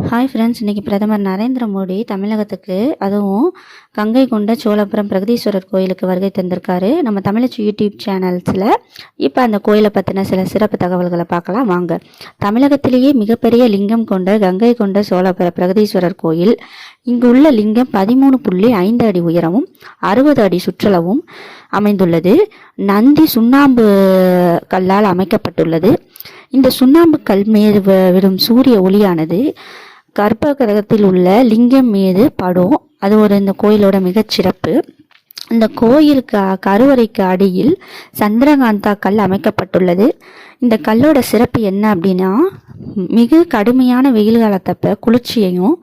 Hi friends, இன்றைக்கி பிரதமர் நரேந்திர மோடி தமிழகத்துக்கு, அதுவும் கங்கை கொண்ட சோழபுரம் பிரகதீஸ்வரர் கோயிலுக்கு வருகை தந்திருக்காரு. நம்ம தமிழச்சி யூடியூப் சேனல்ஸில் இப்போ அந்த கோயிலை பற்றின சில சிறப்பு தகவல்களை பார்க்கலாம் வாங்க. தமிழகத்திலேயே மிகப்பெரிய லிங்கம் கொண்ட கங்கை கொண்ட சோழபுர பிரகதீஸ்வரர் கோயில். இங்கு உள்ள லிங்கம் 13.5 அடி உயரமும் 60 அடி சுற்றளவும் அமைந்துள்ளது. நந்தி சுண்ணாம்பு கல்லால் அமைக்கப்பட்டுள்ளது. இந்த சுண்ணாம்பு கல் மீது விடும் சூரிய ஒளியானது கர்ப்ப கிரகத்தில் உள்ள லிங்கம் மீது படும். அது இந்த கோயிலோட மிகச்சிறப்பு. இந்த கோயிலுக்கு கருவறைக்கு அடியில் சந்திரகாந்தா கல் அமைக்கப்பட்டுள்ளது. இந்த கல்லோட சிறப்பு என்ன அப்படின்னா, மிக கடுமையான வெயில் காலத்தப்ப குளிர்ச்சியையும்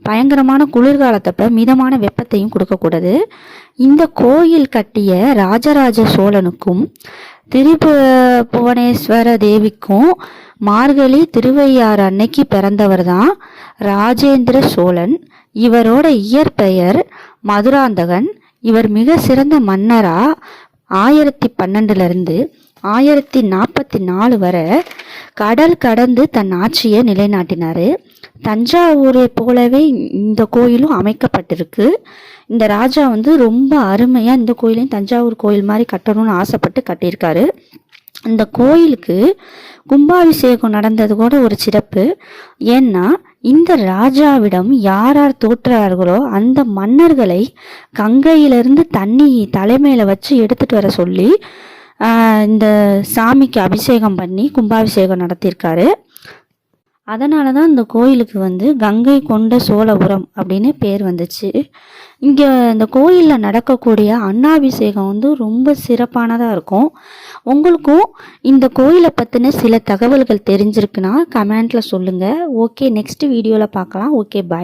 பயங்கரமான குளிர்காலத்தப்ப மிதமான வெப்பத்தையும் கொடுக்கக்கூடாது. இந்த கோயில் கட்டிய ராஜராஜ சோழனுக்கும் புவனேஸ்வர தேவிக்கும் மார்கழி திருவையாறு அன்னைக்கு பிறந்தவர் தான் ராஜேந்திர சோழன். இவரோட இயற்பெயர் மதுராந்தகன். இவர் மிக சிறந்த மன்னரா 1012 1044 வரை கடல் கடந்து தன் ஆட்சியை நிலைநாட்டினார். தஞ்சாவூரை போலவே இந்த கோயிலும் அமைக்கப்பட்டிருக்கு. இந்த ராஜா ரொம்ப அருமையாக இந்த கோயிலையும் தஞ்சாவூர் கோயில் மாதிரி கட்டணும்னு ஆசைப்பட்டு கட்டியிருக்காரு. இந்த கோயிலுக்கு கும்பாபிஷேகம் நடந்தது கூட ஒரு சிறப்பு. ஏன்னா இந்த ராஜாவிடம் யார் யார் தோற்றார்களோ அந்த மன்னர்களை கங்கையிலிருந்து தண்ணி தலைமையில வச்சு எடுத்துட்டு வர சொல்லி இந்த சாமிக்கு அபிஷேகம் பண்ணி கும்பாபிஷேகம் நடத்தியிருக்காரு. அதனால தான் இந்த கோயிலுக்கு கங்கை கொண்ட சோழபுரம் அப்படின்னு பேர் வந்துச்சு. இங்கே இந்த கோயிலில் நடக்கக்கூடிய அன்னாபிஷேகம் ரொம்ப சிறப்பானதாக இருக்கும். உங்களுக்கும் இந்த கோயிலை பற்றின சில தகவல்கள் தெரிஞ்சிருக்குன்னா கமெண்ட்டில் சொல்லுங்கள். ஓகே, நெக்ஸ்ட் வீடியோவில் பார்க்கலாம். ஓகே, பாய்.